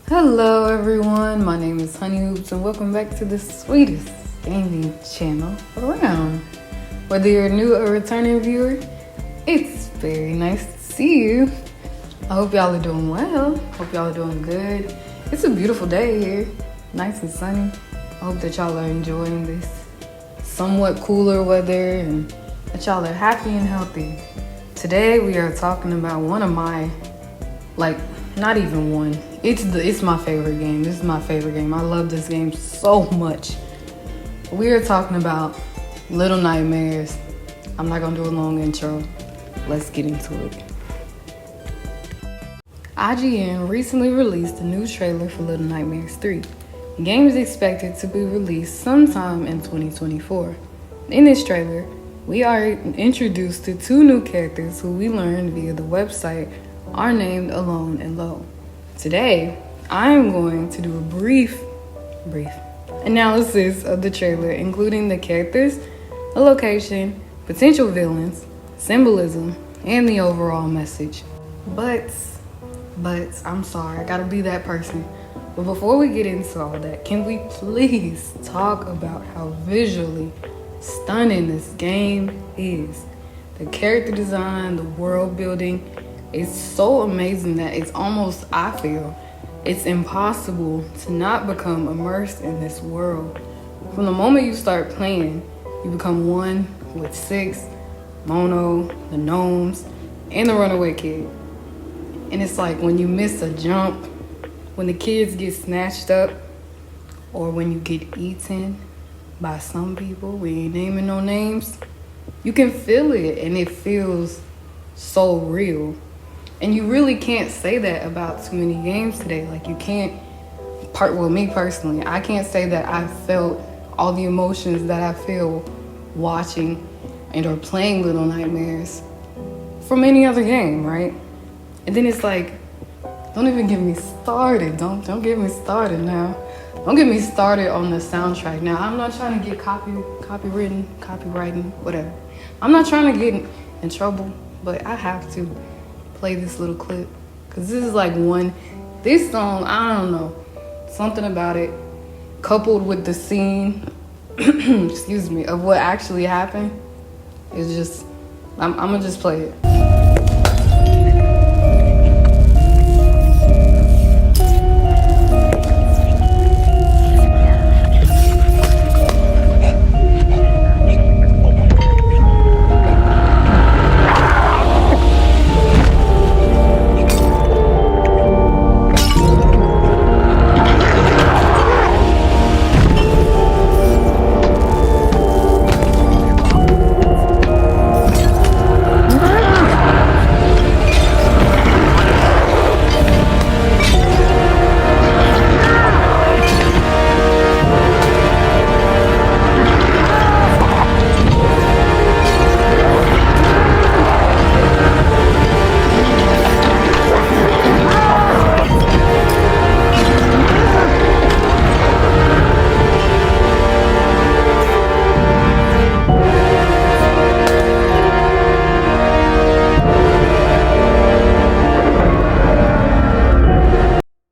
Hello everyone, my name is Honey Hoops and welcome back to the sweetest gaming channel around. Whether you're a new or returning viewer, it's very nice to see you. I hope y'all are doing well, hope y'all are doing good. It's a beautiful day here, nice and sunny. I hope that y'all are enjoying this somewhat cooler weather and that y'all are happy and healthy. Today we are talking about one of my, not even one. It's my favorite game. This is my favorite game. I love this game so much. We are talking about Litlle Nightmares. I'm not gonna do a long intro. Let's get into it. IGN recently released a new trailer for Little Nightmares 3. The game is expected to be released sometime in 2024. In this trailer, we are introduced to two new characters who we learned via the website are named Alone and Low. Today, I am going to do a brief analysis of the trailer, including the characters, the location, potential villains, symbolism, and the overall message. But, I'm sorry, I gotta be that person. But before we get into all that, can we please talk about how visually stunning this game is? The character design, the world building, it's so amazing that it's almost, I feel, it's impossible to not become immersed in this world. From the moment you start playing, you become one with Six, Mono, the gnomes, and the runaway kid. And it's like when you miss a jump, when the kids get snatched up, or when you get eaten by some people, we ain't naming no names, you can feel it and it feels so real. And you really can't say that about too many games today. Like you can't, me personally, I can't say that I felt all the emotions that I feel watching and or playing Little Nightmares from any other game, right? And then it's like, don't even get me started. Don't get me started now. Don't get me started on the soundtrack. Now, I'm not trying to get copywriting, whatever. I'm not trying to get in trouble, but I have to play this little clip because this is like this song, I don't know, something about it coupled with the scene excuse me, of what actually happened is just, I'm gonna just play it.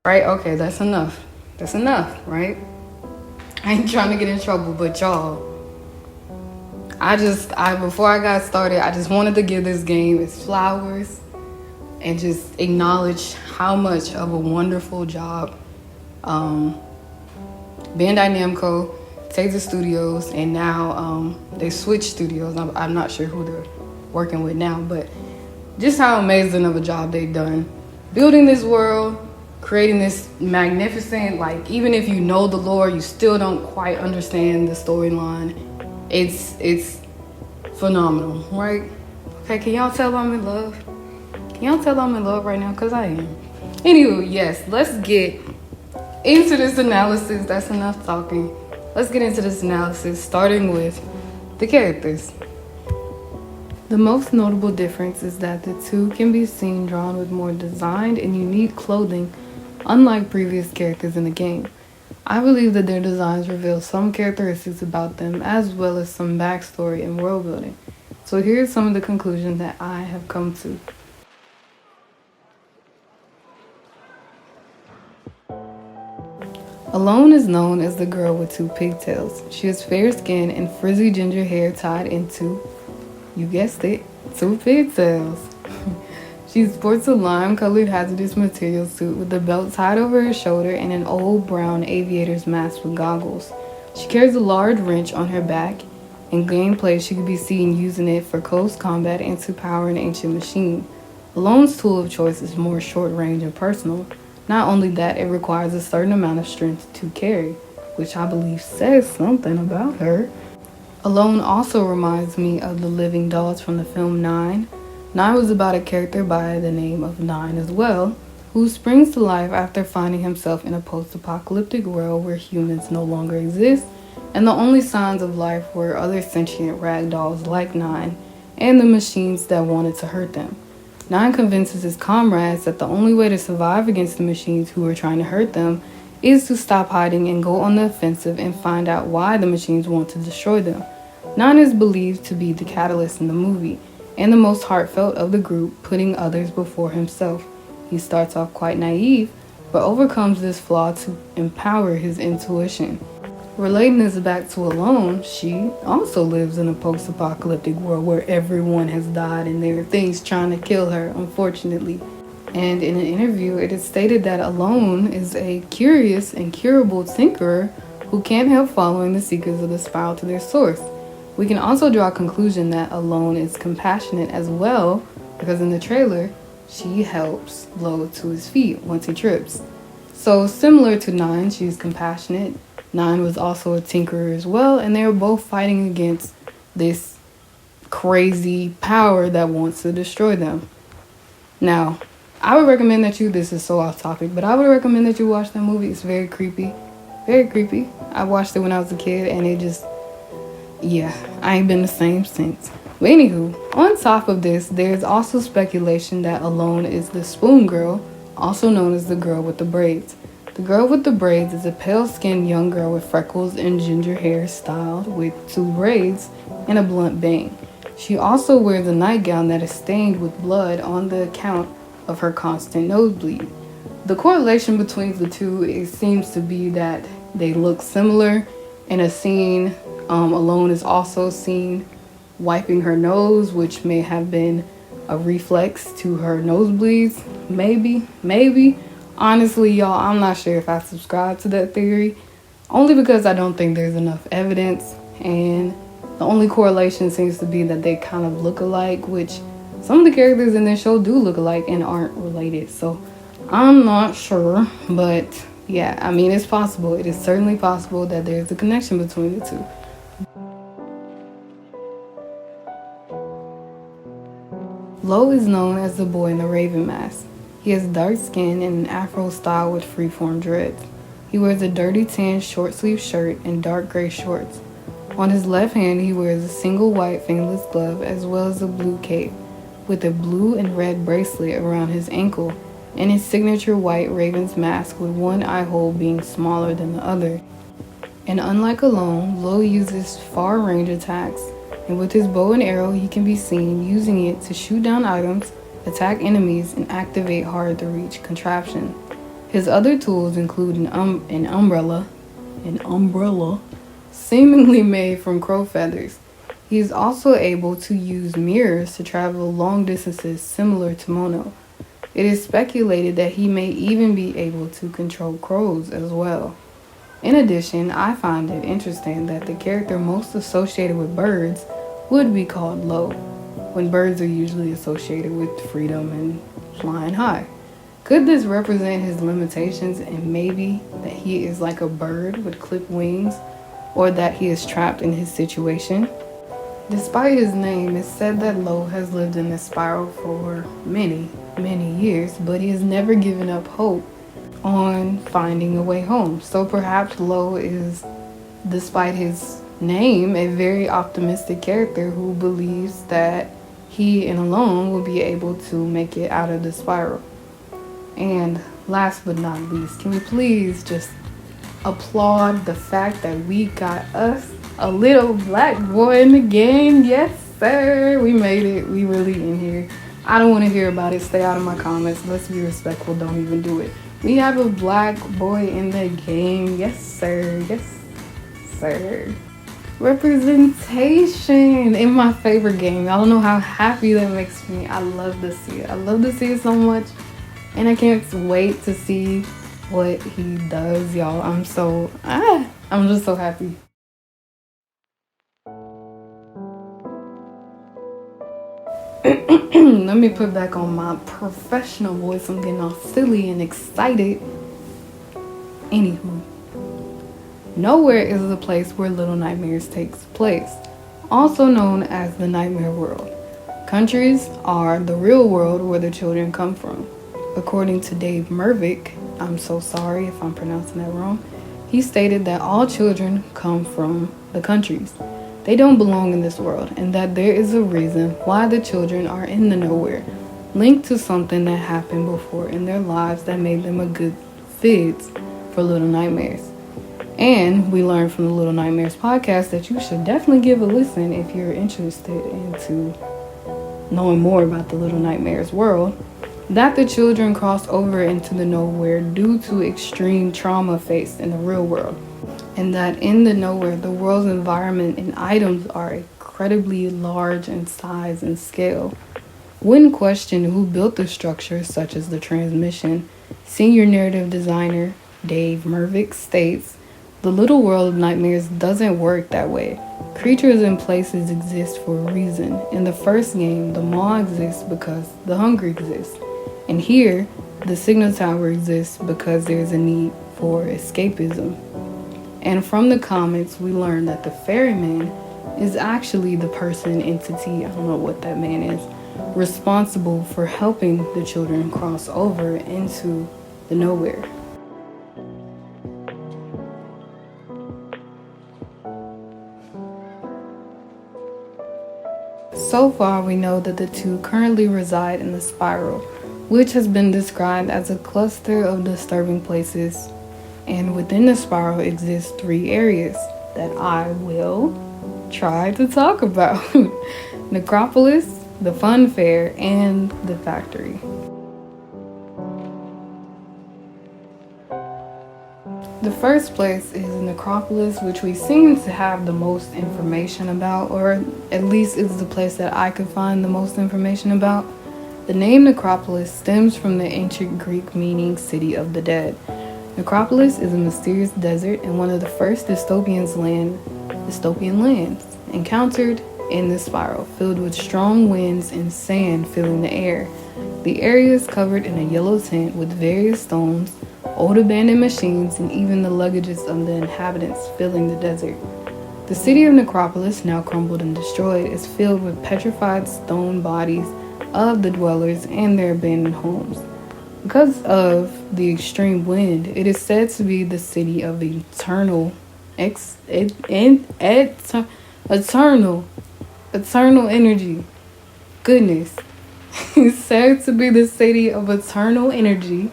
Right? Okay, that's enough. That's enough, right? I ain't trying to get in trouble, but y'all, before I got started, I just wanted to give this game its flowers and just acknowledge how much of a wonderful job Bandai Namco, Taser Studios, and now they switched studios. I'm not sure who they're working with now, but just how amazing of a job they've done building this world, creating this magnificent, like, even if you know the lore, you still don't quite understand the storyline. It's phenomenal, right? Okay, can y'all tell I'm in love? Can y'all tell I'm in love right now? Because I am. Anywho, yes, let's get into this analysis. That's enough talking. Let's get into this analysis, starting with the characters. The most notable difference is that the two can be seen drawn with more designed and unique clothing, unlike previous characters in the game. I believe that their designs reveal some characteristics about them as well as some backstory and world building. So here's some of the conclusions that I have come to. Alone is known as the girl with two pigtails. She has fair skin and frizzy ginger hair tied into, you guessed it, two pigtails. She sports a lime-colored hazardous material suit with a belt tied over her shoulder and an old brown aviator's mask with goggles. She carries a large wrench on her back. In gameplay, she could be seen using it for close combat and to power an ancient machine. Alone's tool of choice is more short-range and personal. Not only that, it requires a certain amount of strength to carry, which I believe says something about her. Alone also reminds me of the living dolls from the film Nine. Nine was about a character by the name of Nine as well, who springs to life after finding himself in a post-apocalyptic world where humans no longer exist, and the only signs of life were other sentient rag dolls like Nine and the machines that wanted to hurt them. Nine convinces his comrades that the only way to survive against the machines who are trying to hurt them is to stop hiding and go on the offensive and find out why the machines want to destroy them. Nine is believed to be the catalyst in the movie, and the most heartfelt of the group, putting others before himself. He starts off quite naive, but overcomes this flaw to empower his intuition. Relating this back to Alone, she also lives in a post-apocalyptic world where everyone has died and there are things trying to kill her, unfortunately. And in an interview, it is stated that Alone is a curious and curable tinkerer who can't help following the seekers of the spiral to their source. We can also draw a conclusion that Alone is compassionate as well, because in the trailer, she helps Lo to his feet once he trips. So similar to Nine, she's compassionate. Nine was also a tinkerer as well, and they were both fighting against this crazy power that wants to destroy them. Now, I would recommend that this is so off topic, but I would recommend that you watch that movie. It's very creepy. Very creepy. I watched it when I was a kid, and it just, I ain't been the same since. But anywho, on top of this, there's also speculation that Alone is the Spoon Girl, also known as the girl with the braids. The girl with the braids is a pale-skinned young girl with freckles and ginger hair styled with two braids and a blunt bang. She also wears a nightgown that is stained with blood on the account of her constant nosebleed. The correlation between the two, it seems to be that they look similar. In a scene, Alone is also seen wiping her nose, which may have been a reflex to her nosebleeds. Maybe. Honestly, y'all, I'm not sure if I subscribe to that theory, only because I don't think there's enough evidence, and the only correlation seems to be that they kind of look alike, which some of the characters in this show do look alike and aren't related, so I'm not sure. But yeah, I mean, it's possible. It is certainly possible that there's a connection between the two. Lo is known as the boy in the raven mask. He has dark skin and an afro style with freeform dreads. He wears a dirty tan short sleeve shirt and dark gray shorts. On his left hand, he wears a single white fingerless glove as well as a blue cape with a blue and red bracelet around his ankle and his signature white raven's mask with one eye hole being smaller than the other. And unlike Alone, Lo uses far range attacks, and with his bow and arrow, he can be seen using it to shoot down items, attack enemies, and activate hard-to-reach contraption. His other tools include an umbrella, seemingly made from crow feathers. He is also able to use mirrors to travel long distances similar to Mono. It is speculated that he may even be able to control crows as well. In addition, I find it interesting that the character most associated with birds would be called Lo, when birds are usually associated with freedom and flying high. Could this represent his limitations and maybe that he is like a bird with clipped wings, or that he is trapped in his situation? Despite his name, it's said that Lo has lived in this spiral for many years, but he has never given up hope on finding a way home. So perhaps Lo is, despite his name, a very optimistic character who believes that he and Alone will be able to make it out of the spiral. And last but not least, can we please just applaud the fact that we got us a little black boy in the game? Yes, sir. We made it. We really in here. I don't want to hear about it. Stay out of my comments. Let's be respectful. Don't even do it. We have a black boy in the game. Yes, sir. Yes, sir. Representation in my favorite game. I don't know how happy that makes me. I love to see it. I love to see it so much. And I can't wait to see what he does, y'all. I'm just so happy. Let me put back on my professional voice. I'm getting all silly and excited. Anywho, nowhere is the place where Little Nightmares takes place, also known as the Nightmare World. Countries are the real world where the children come from. According to Dave Mervick, I'm so sorry if I'm pronouncing that wrong, he stated that all children come from the countries. They don't belong in this world, and that there is a reason why the children are in the nowhere, linked to something that happened before in their lives that made them a good fit for Little Nightmares. And we learned from the Little Nightmares podcast that you should definitely give a listen if you're interested into knowing more about the Little Nightmares world, that the children cross over into the nowhere due to extreme trauma faced in the real world. And that in the nowhere, the world's environment and items are incredibly large in size and scale. When questioned who built the structure, such as the transmission, senior narrative designer Dave Mervick states, the little world of nightmares doesn't work that way. Creatures and places exist for a reason. In the first game, the maw exists because the hunger exists. And here, the signal tower exists because there's a need for escapism. And from the comments, we learned that the ferryman is actually the person, entity, I don't know what that man is, responsible for helping the children cross over into the nowhere. So far, we know that the two currently reside in the spiral, which has been described as a cluster of disturbing places. And within the spiral exist 3 areas that I will try to talk about. Nocropolis, the fun fair, and the factory. The first place is Nocropolis, which we seem to have the most information about, or at least it's the place that I could find the most information about. The name Nocropolis stems from the ancient Greek meaning city of the dead. Nocropolis is a mysterious desert and one of the first dystopian lands encountered in the spiral, filled with strong winds and sand filling the air. The area is covered in a yellow tint with various stones, old abandoned machines, and even the luggages of the inhabitants filling the desert. The city of Nocropolis, now crumbled and destroyed, is filled with petrified stone bodies of the dwellers and their abandoned homes. Because of the extreme wind, it is said to be the city of eternal energy. Goodness. It's said to be the city of eternal energy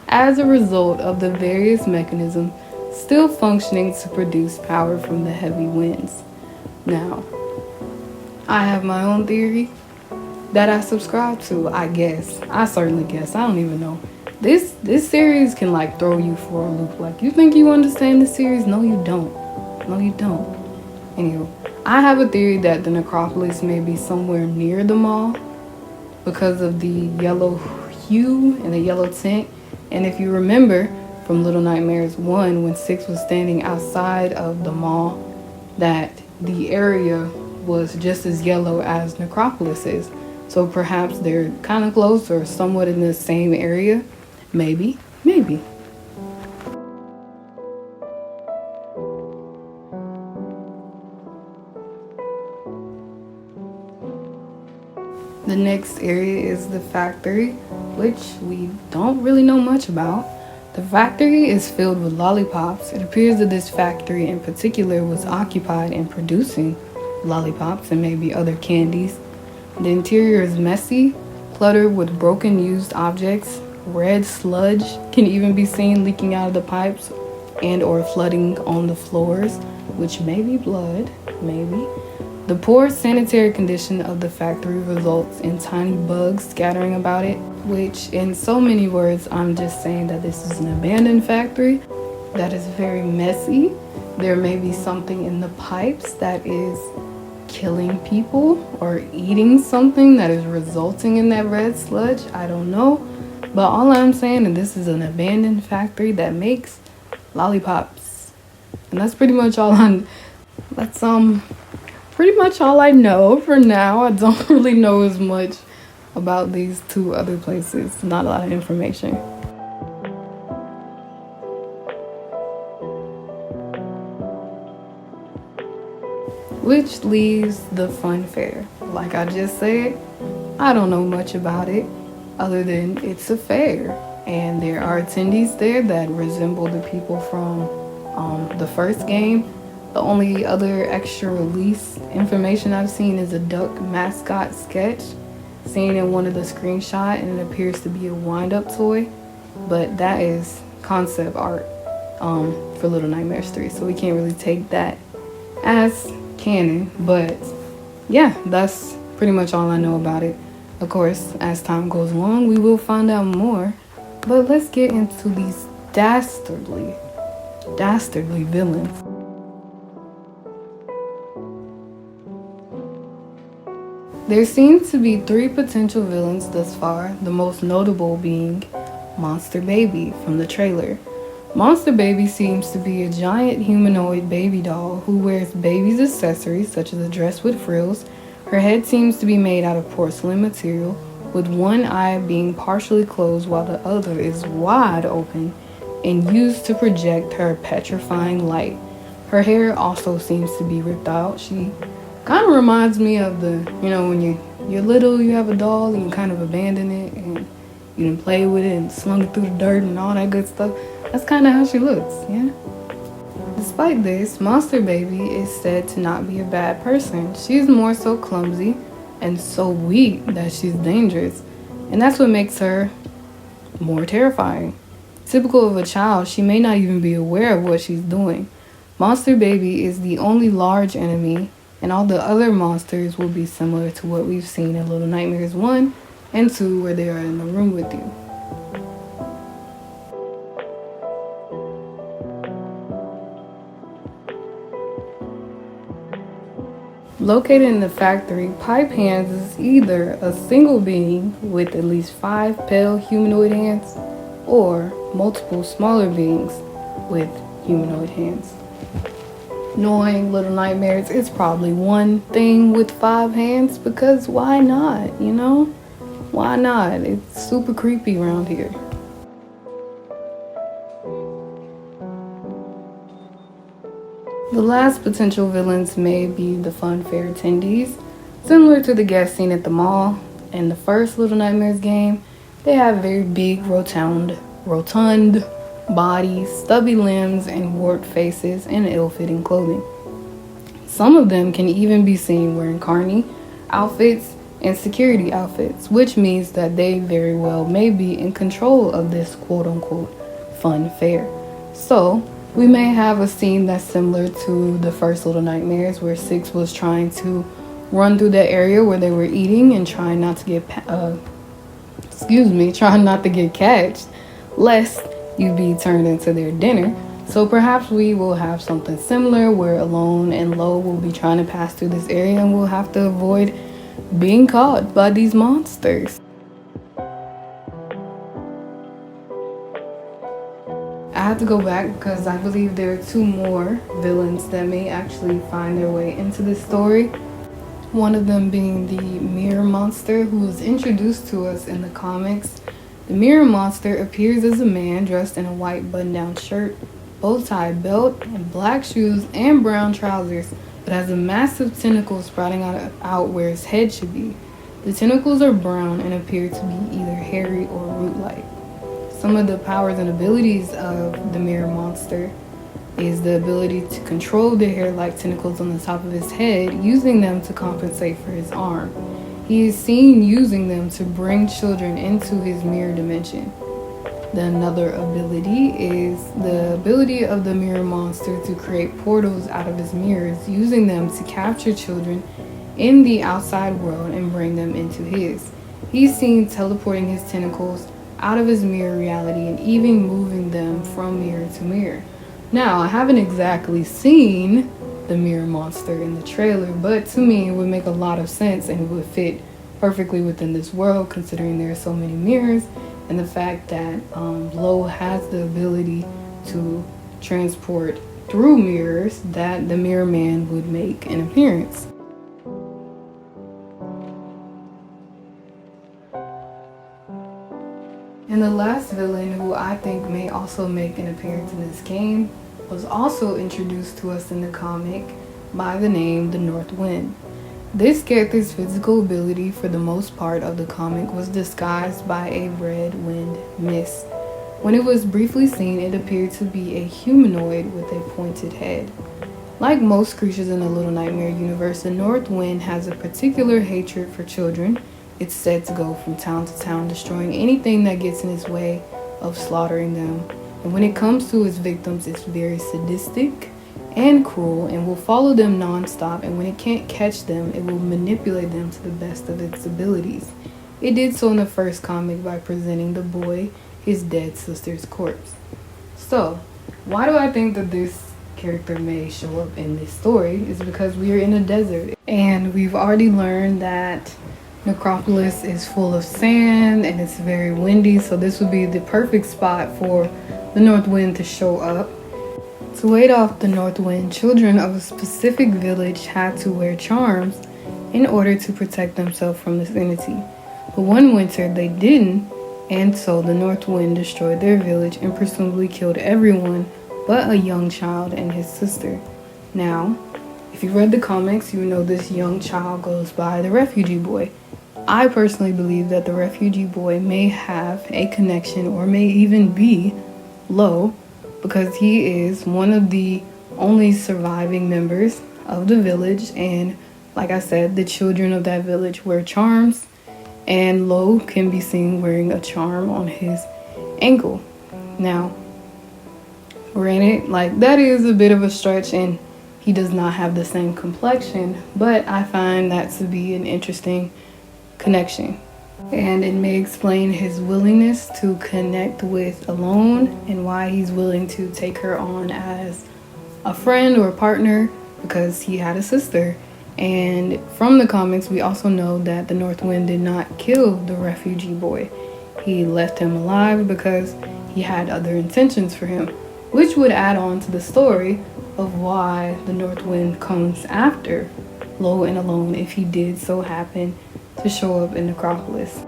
as a result of the various mechanisms still functioning to produce power from the heavy winds. Now, I have my own theory that I subscribe to, I guess. I certainly guess. I don't even know. This series can like throw you for a loop. Like, you think you understand the series? No, you don't. No, you don't. Anyway, I have a theory that the Nocropolis may be somewhere near the mall because of the yellow hue and the yellow tint. And if you remember from Little Nightmares 1, when 6 was standing outside of the mall, that the area was just as yellow as Nocropolis is. So perhaps they're kind of close or somewhat in the same area. Maybe. The next area is the factory, which we don't really know much about. The factory is filled with lollipops. It appears that this factory in particular was occupied in producing lollipops and maybe other candies. The interior is messy, cluttered with broken used objects. Red sludge can even be seen leaking out of the pipes and or flooding on the floors, which may be blood, maybe. The poor sanitary condition of the factory results in tiny bugs scattering about it. which in so many words, I'm just saying that this is an abandoned factory that is very messy. There may be something in the pipes that is killing people or eating something that is resulting in that red sludge. I don't know. But all I'm saying is this is an abandoned factory that makes lollipops. And that's pretty much all pretty much all I know for now. I don't really know as much about these two other places. Not a lot of information. Which leaves the fun fair. Like I just said, I don't know much about it other than it's a fair. And there are attendees there that resemble the people from the first game. The only other extra release information I've seen is a duck mascot sketch seen in one of the screenshots, and it appears to be a wind-up toy. But that is concept art for Little Nightmares 3, so we can't really take that as canon. But yeah, that's pretty much all I know about it. Of course, as time goes along, we will find out more. But let's get into these dastardly villains. There seems to be 3 potential villains thus far, the most notable being Monster Baby from the trailer. Monster Baby seems to be a giant humanoid baby doll who wears baby's accessories such as a dress with frills. Her head seems to be made out of porcelain material, with one eye being partially closed while the other is wide open and used to project her petrifying light. Her hair also seems to be ripped out. She kind of reminds me of when you're little, you have a doll and you kind of abandon it and you didn't play with it and slung it through the dirt and all that good stuff. That's kind of how she looks, yeah? Despite this, Monster Baby is said to not be a bad person. She's more so clumsy and so weak that she's dangerous. And that's what makes her more terrifying. Typical of a child, she may not even be aware of what she's doing. Monster Baby is the only large enemy, and all the other monsters will be similar to what we've seen in Little Nightmares 1 and 2, where they are in the room with you. Located in the factory, Pipe Hands is either a single being with at least 5 pale humanoid hands or multiple smaller beings with humanoid hands. Knowing Little Nightmares, it's probably one thing with 5 hands, because why not, Why not? It's super creepy around here. The last potential villains may be the fun fair attendees. Similar to the guests seen at the mall in the first Little Nightmares game, they have very big, rotund bodies, stubby limbs, and warped faces, and ill-fitting clothing. Some of them can even be seen wearing carny outfits and security outfits, which means that they very well may be in control of this quote-unquote fun fair. So we may have a scene that's similar to the first Little Nightmares, where 6 was trying to run through the area where they were eating and trying not to get catched, lest you be turned into their dinner. So perhaps we will have something similar where Alone and Lo will be trying to pass through this area and we'll have to avoid being caught by these monsters. I have to go back because I believe there are 2 more villains that may actually find their way into this story. One of them being the Mirror Monster, who was introduced to us in the comics. The Mirror Monster appears as a man dressed in a white button-down shirt, bow-tie belt, and black shoes and brown trousers, but has a massive tentacle sprouting out where his head should be. The tentacles are brown and appear to be either hairy or root-like. Some of the powers and abilities of the Mirror Monster is the ability to control the hair-like tentacles on the top of his head, using them to compensate for his arm. He is seen using them to bring children into his mirror dimension. Another ability is the ability of the Mirror Monster to create portals out of his mirrors, using them to capture children in the outside world and bring them into his. He's seen teleporting his tentacles out of his mirror reality and even moving them from mirror to mirror. Now, I haven't exactly seen the mirror monster in the trailer, but to me it would make a lot of sense and it would fit perfectly within this world, considering there are so many mirrors, and the fact that Litlle has the ability to transport through mirrors, that the mirror man would make an appearance. And the last villain, who I think may also make an appearance in this game, was also introduced to us in the comic by the name the North Wind. This character's physical ability for the most part of the comic was disguised by a red wind mist. When it was briefly seen, it appeared to be a humanoid with a pointed head. Like most creatures in the Little Nightmare universe, the North Wind has a particular hatred for children. It's said to go from town to town, destroying anything that gets in its way of slaughtering them. And when it comes to its victims, it's very sadistic and cruel and will follow them non-stop, and when it can't catch them, it will manipulate them to the best of its abilities. It did so in the first comic by presenting the boy his dead sister's corpse. So, why do I think that this character may show up in this story is because we are in a desert, and we've already learned that Nocropolis is full of sand and it's very windy, so this would be the perfect spot for the North Wind to show up. To ward off the North Wind, children of a specific village had to wear charms in order to protect themselves from this entity. But one winter they didn't, and so the North Wind destroyed their village and presumably killed everyone but a young child and his sister. Now, if you read the comics, you know this young child goes by the Refugee Boy. I personally believe that the Refugee Boy may have a connection or may even be Litlle, because he is one of the only surviving members of the village, and like I said, the children of that village wear charms, and Litlle can be seen wearing a charm on his ankle. Now, granted, like, that is a bit of a stretch, and he does not have the same complexion, but I find that to be an interesting connection, and it may explain his willingness to connect with Alone and why he's willing to take her on as a friend or a partner, because he had a sister. And from the comics, we also know that the North Wind did not kill the Refugee Boy. He left him alive because he had other intentions for him, which would add on to the story of why the North Wind comes after Litlle and Alone if he did so happen to show up in Nocropolis.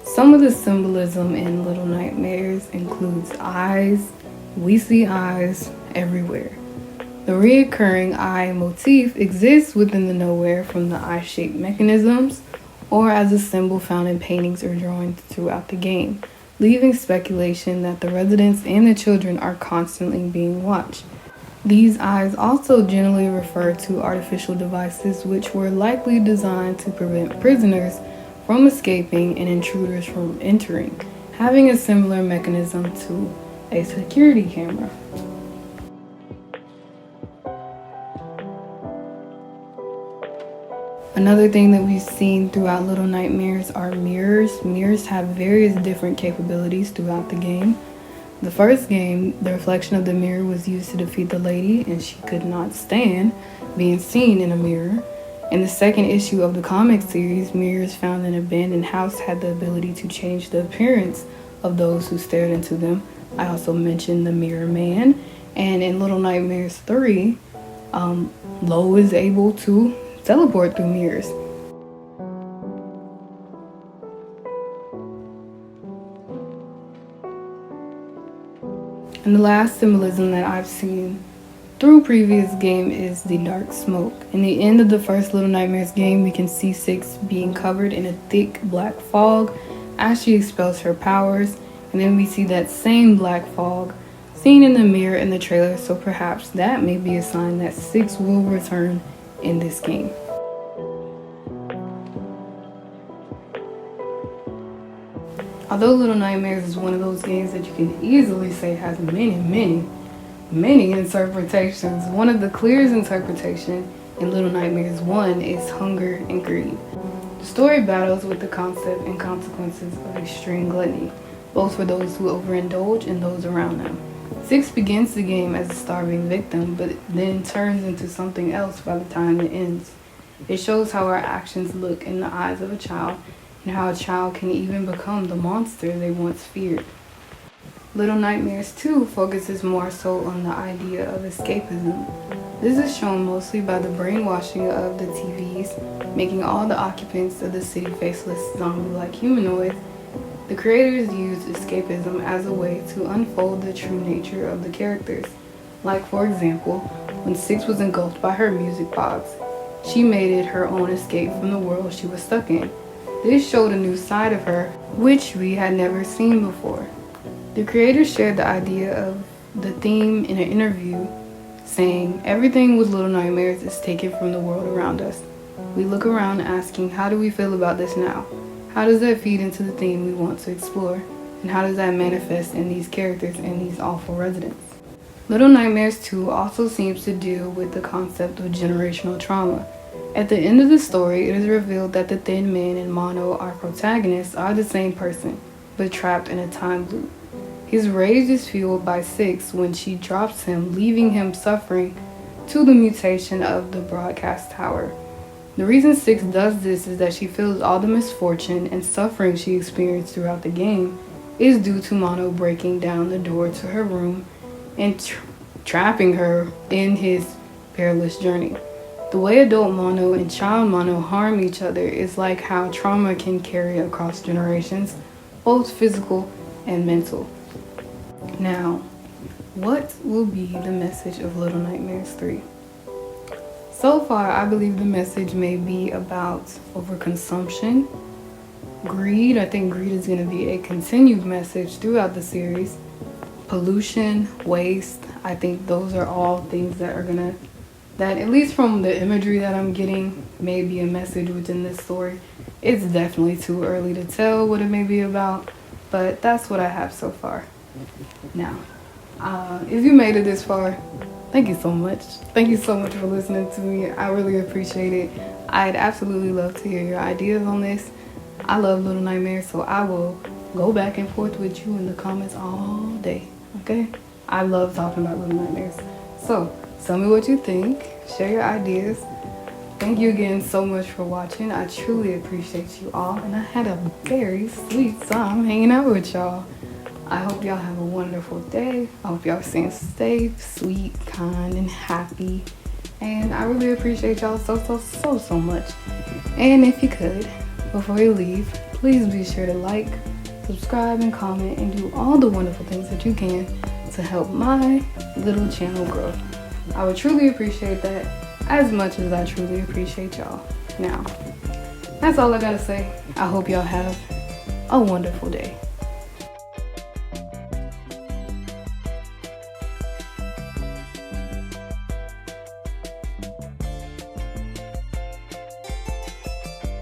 Some of the symbolism in Little Nightmares includes eyes. We see eyes everywhere. The recurring eye motif exists within the nowhere from the eye-shaped mechanisms or as a symbol found in paintings or drawings throughout the game, leaving speculation that the residents and the children are constantly being watched. These eyes also generally refer to artificial devices which were likely designed to prevent prisoners from escaping and intruders from entering, having a similar mechanism to a security camera. Another thing that we've seen throughout Little Nightmares are mirrors. Mirrors have various different capabilities throughout the game. The first game, the reflection of the mirror was used to defeat the lady, and she could not stand being seen in a mirror. In the second issue of the comic series, mirrors found in an abandoned house had the ability to change the appearance of those who stared into them. I also mentioned the Mirror Man, and in Little Nightmares 3, Litlle is able to teleport through mirrors. And the last symbolism that I've seen through previous game is the dark smoke. In the end of the first Little Nightmares game, we can see Six being covered in a thick black fog as she expels her powers, and then we see that same black fog seen in the mirror in the trailer, so perhaps that may be a sign that Six will return in this game. Although Little Nightmares is one of those games that you can easily say has many interpretations, one of the clearest interpretations and Little Nightmares 1 is hunger and greed. The story battles with the concept and consequences of extreme gluttony, both for those who overindulge and those around them. 6 begins the game as a starving victim, but then turns into something else by the time it ends. It shows how our actions look in the eyes of a child, and how a child can even become the monster they once feared. Little Nightmares 2 focuses more so on the idea of escapism. This is shown mostly by the brainwashing of the TVs, making all the occupants of the city faceless zombie-like humanoids. The creators used escapism as a way to unfold the true nature of the characters. Like, for example, when 6 was engulfed by her music box, she made it her own escape from the world she was stuck in. This showed a new side of her, which we had never seen before. The creators shared the idea of the theme in an interview, saying, "Everything with Little Nightmares is taken from the world around us. We look around asking, how do we feel about this now? How does that feed into the theme we want to explore? And how does that manifest in these characters and these awful residents?" Little Nightmares 2 also seems to deal with the concept of generational trauma. At the end of the story, it is revealed that the Thin Man and Mono, our protagonists, are the same person, but trapped in a time loop. His rage is fueled by 6 when she drops him, leaving him suffering to the mutation of the broadcast tower. The reason 6 does this is that she feels all the misfortune and suffering she experienced throughout the game is due to Mono breaking down the door to her room and trapping her in his perilous journey. The way adult Mono and child Mono harm each other is like how trauma can carry across generations, both physical and mental. Now, what will be the message of Little Nightmares 3? So far, I believe the message may be about overconsumption, greed. I think greed is going to be a continued message throughout the series. Pollution, waste. I think those are all things that are that at least from the imagery that I'm getting, may be a message within this story. It's definitely too early to tell what it may be about, but that's what I have so far. Now, if you made it this far, thank you so much. Thank you so much for listening to me. I really appreciate it. I'd absolutely love to hear your ideas on this. I love Little Nightmares, so I will go back and forth with you in the comments all day, okay? I love talking about Little Nightmares. So, tell me what you think. Share your ideas. Thank you again so much for watching. I truly appreciate you all, and I had a very sweet time hanging out with y'all. I hope y'all have a wonderful day. I hope y'all staying safe, sweet, kind, and happy. And I really appreciate y'all so much. And if you could, before you leave, please be sure to like, subscribe, and comment, and do all the wonderful things that you can to help my little channel grow. I would truly appreciate that as much as I truly appreciate y'all. Now, that's all I gotta say. I hope y'all have a wonderful day.